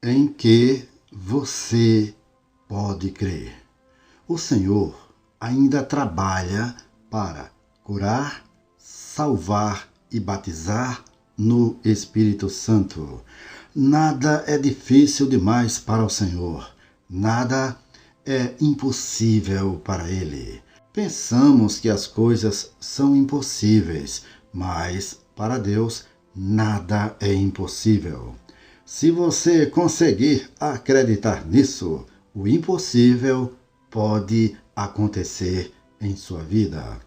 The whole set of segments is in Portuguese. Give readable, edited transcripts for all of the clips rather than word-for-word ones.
Em que você pode crer? O Senhor ainda trabalha para curar, salvar e batizar no Espírito Santo. Nada é difícil demais para o Senhor. Nada é impossível para Ele. Pensamos que as coisas são impossíveis, mas para Deus nada é impossível. Se você conseguir acreditar nisso, o impossível pode acontecer em sua vida.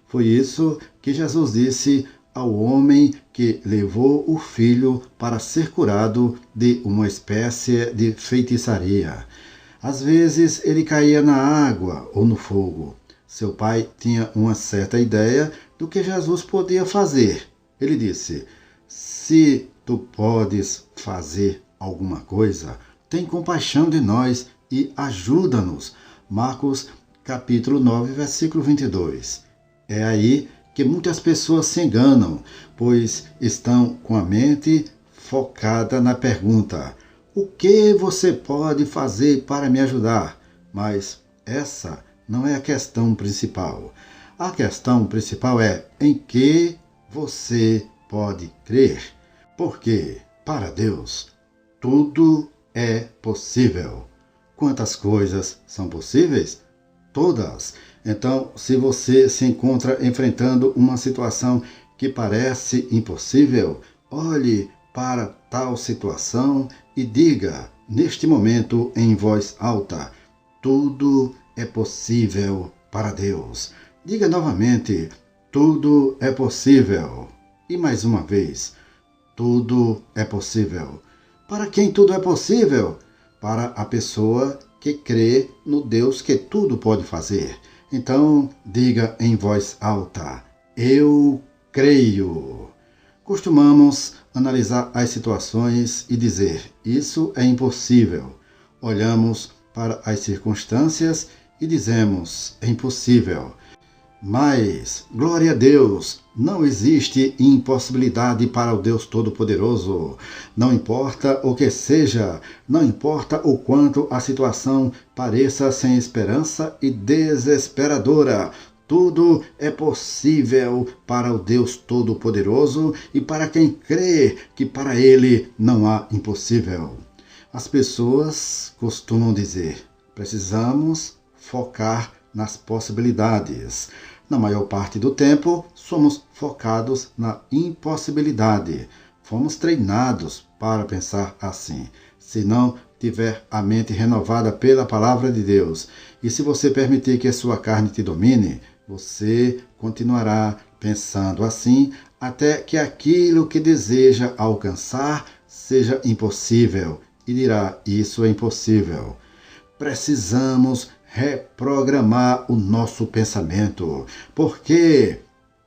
Foi isso que Jesus disse ao homem que levou o filho para ser curado de uma espécie de feitiçaria. Às vezes ele caía na água ou no fogo. Seu pai tinha uma certa ideia do que Jesus podia fazer. Ele disse: "Se tu podes fazer alguma coisa, tem compaixão de nós e ajuda-nos." Marcos capítulo 9, versículo 22. É aí que muitas pessoas se enganam, pois estão com a mente focada na pergunta: o que você pode fazer para me ajudar? Mas essa não é a questão principal. A questão principal é em que você pode crer. Porque, para Deus, tudo é possível. Quantas coisas são possíveis? Todas. Então, se você se encontra enfrentando uma situação que parece impossível, olhe para tal situação e diga, neste momento, em voz alta: tudo é possível para Deus. Diga novamente: tudo é possível. E mais uma vez: tudo é possível. Para quem tudo é possível? Para a pessoa que crê no Deus que tudo pode fazer. Então, diga em voz alta: eu creio. Costumamos analisar as situações e dizer: isso é impossível. Olhamos para as circunstâncias e dizemos: é impossível. Mas, glória a Deus, não existe impossibilidade para o Deus Todo-Poderoso. Não importa o que seja, não importa o quanto a situação pareça sem esperança e desesperadora, tudo é possível para o Deus Todo-Poderoso e para quem crê que para Ele não há impossível. As pessoas costumam dizer: precisamos focar nas possibilidades. Na maior parte do tempo, somos focados na impossibilidade. Fomos treinados para pensar assim. Se não tiver a mente renovada pela palavra de Deus, e se você permitir que a sua carne te domine, você continuará pensando assim até que aquilo que deseja alcançar seja impossível e dirá: isso é impossível. Precisamos reprogramar o nosso pensamento, porque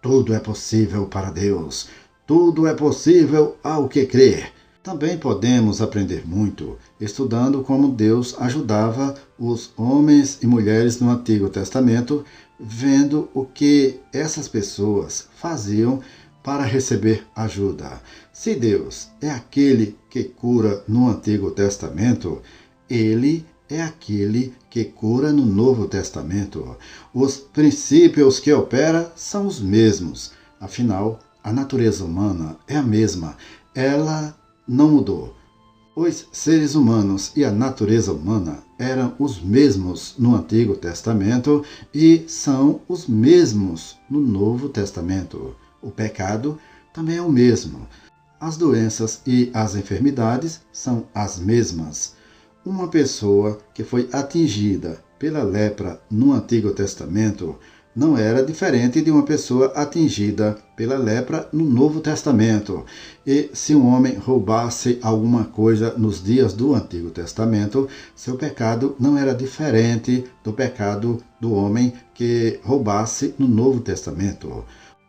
tudo é possível para Deus. Tudo é possível ao que crer. Também podemos aprender muito estudando como Deus ajudava os homens e mulheres no Antigo Testamento, vendo o que essas pessoas faziam para receber ajuda. Se Deus é aquele que cura no Antigo Testamento, Ele é aquele que cura no Novo Testamento. Os princípios que opera são os mesmos. Afinal, a natureza humana é a mesma. Ela não mudou. Os seres humanos e a natureza humana eram os mesmos no Antigo Testamento e são os mesmos no Novo Testamento. O pecado também é o mesmo. As doenças e as enfermidades são as mesmas. Uma pessoa que foi atingida pela lepra no Antigo Testamento não era diferente de uma pessoa atingida pela lepra no Novo Testamento. E se um homem roubasse alguma coisa nos dias do Antigo Testamento, seu pecado não era diferente do pecado do homem que roubasse no Novo Testamento.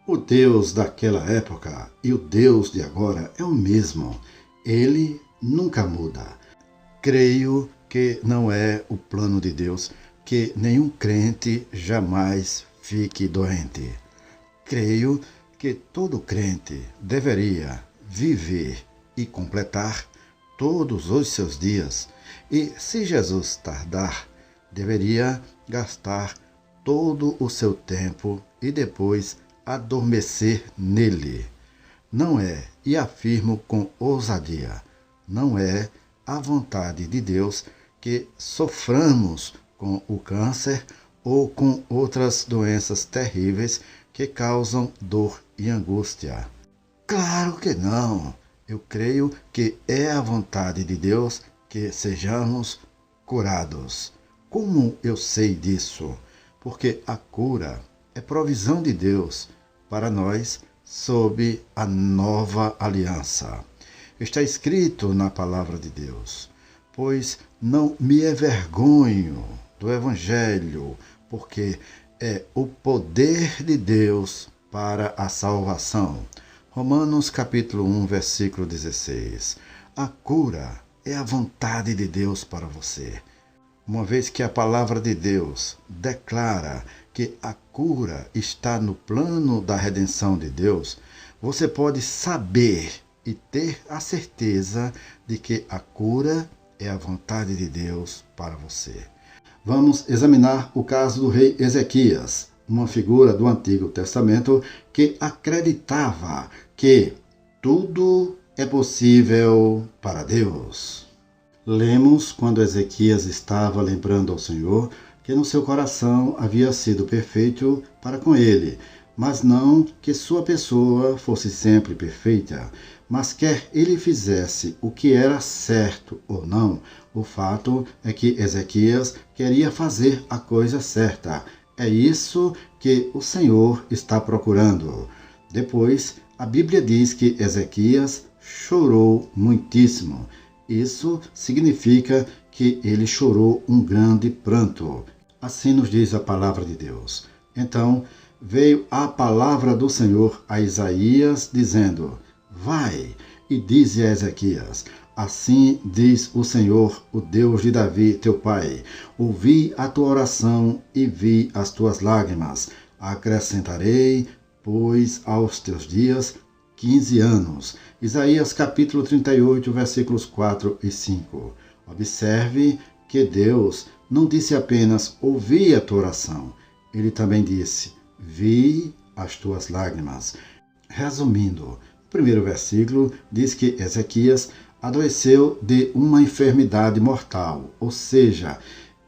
O Deus daquela época e o Deus de agora é o mesmo. Ele nunca muda. Creio que não é o plano de Deus que nenhum crente jamais fique doente. Creio que todo crente deveria viver e completar todos os seus dias, e se Jesus tardar, deveria gastar todo o seu tempo e depois adormecer nele. Não é, e afirmo com ousadia, não é a vontade de Deus que soframos com o câncer ou com outras doenças terríveis que causam dor e angústia. Claro que não! Eu creio que é a vontade de Deus que sejamos curados. Como eu sei disso? Porque a cura é provisão de Deus para nós sob a nova aliança. Está escrito na palavra de Deus: pois não me envergonho do Evangelho, porque é o poder de Deus para a salvação. Romanos capítulo 1, versículo 16. A cura é a vontade de Deus para você. Uma vez que a palavra de Deus declara que a cura está no plano da redenção de Deus, você pode saber e ter a certeza de que a cura é a vontade de Deus para você. Vamos examinar o caso do rei Ezequias, uma figura do Antigo Testamento que acreditava que tudo é possível para Deus. Lemos quando Ezequias estava lembrando ao Senhor que no seu coração havia sido perfeito para com ele, mas não que sua pessoa fosse sempre perfeita. Mas quer ele fizesse o que era certo ou não, o fato é que Ezequias queria fazer a coisa certa. É isso que o Senhor está procurando. Depois, a Bíblia diz que Ezequias chorou muitíssimo. Isso significa que ele chorou um grande pranto. Assim nos diz a palavra de Deus. Então veio a palavra do Senhor a Isaías, dizendo: vai e dize a Ezequias: assim diz o Senhor, o Deus de Davi, teu pai: ouvi a tua oração e vi as tuas lágrimas. Acrescentarei, pois, aos teus dias 15 anos. Isaías capítulo 38, versículos 4 e 5. Observe que Deus não disse apenas ouvi a tua oração. Ele também disse: vi as tuas lágrimas. Resumindo, o primeiro versículo diz que Ezequias adoeceu de uma enfermidade mortal, ou seja,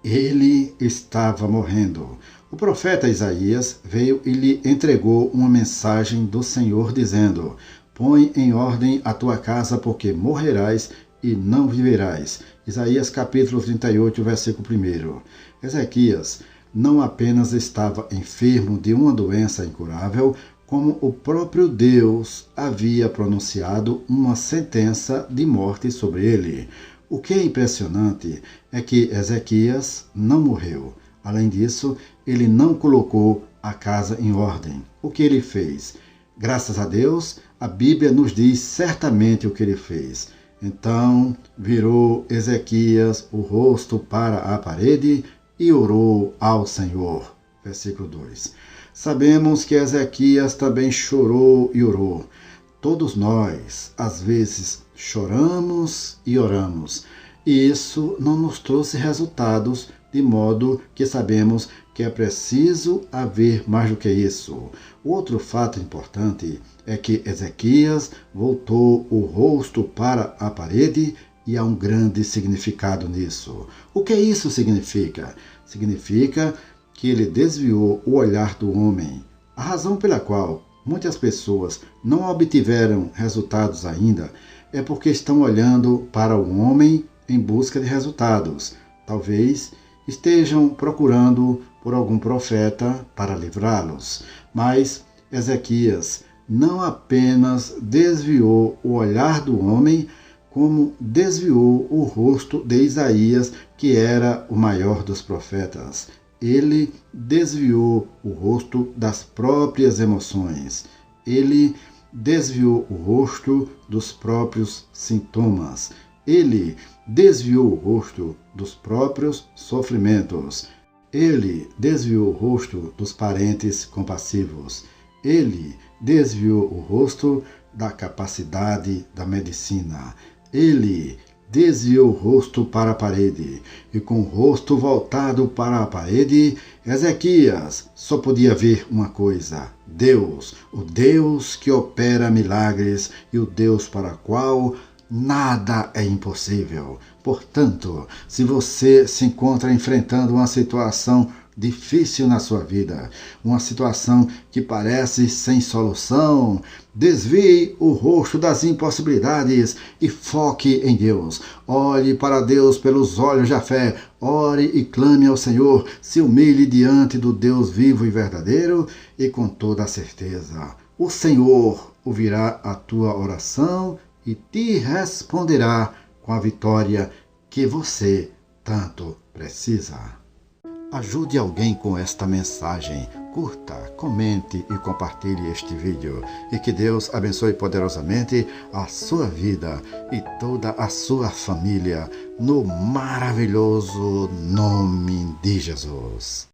ele estava morrendo. O profeta Isaías veio e lhe entregou uma mensagem do Senhor dizendo: põe em ordem a tua casa, porque morrerás e não viverás. Isaías capítulo 38, versículo 1. Ezequias não apenas estava enfermo de uma doença incurável, como o próprio Deus havia pronunciado uma sentença de morte sobre ele. O que é impressionante é que Ezequias não morreu. Além disso, ele não colocou a casa em ordem. O que ele fez? Graças a Deus, a Bíblia nos diz certamente o que ele fez. Então virou Ezequias o rosto para a parede e orou ao Senhor. Versículo 2. Sabemos que Ezequias também chorou e orou. Todos nós, às vezes, choramos e oramos. E isso não nos trouxe resultados, de modo que sabemos que é preciso haver mais do que isso. Outro fato importante é que Ezequias voltou o rosto para a parede e há um grande significado nisso. O que isso significa? Significa que ele desviou o olhar do homem. A razão pela qual muitas pessoas não obtiveram resultados ainda é porque estão olhando para o homem em busca de resultados. Talvez estejam procurando por algum profeta para livrá-los. Mas Ezequias não apenas desviou o olhar do homem, como desviou o rosto de Isaías, que era o maior dos profetas. Ele desviou o rosto das próprias emoções. Ele desviou o rosto dos próprios sintomas. Ele desviou o rosto dos próprios sofrimentos. Ele desviou o rosto dos parentes compassivos. Ele desviou o rosto da capacidade da medicina. Ele desviou o rosto para a parede, e com o rosto voltado para a parede, Ezequias só podia ver uma coisa: Deus, o Deus que opera milagres e o Deus para o qual nada é impossível. Portanto, se você se encontra enfrentando uma situação difícil na sua vida, uma situação que parece sem solução, desvie o rosto das impossibilidades e foque em Deus. Olhe para Deus pelos olhos da fé, ore e clame ao Senhor, se humilhe diante do Deus vivo e verdadeiro e com toda a certeza, o Senhor ouvirá a tua oração e te responderá com a vitória que você tanto precisa. Ajude alguém com esta mensagem. Curta, comente e compartilhe este vídeo. E que Deus abençoe poderosamente a sua vida e toda a sua família, no maravilhoso nome de Jesus.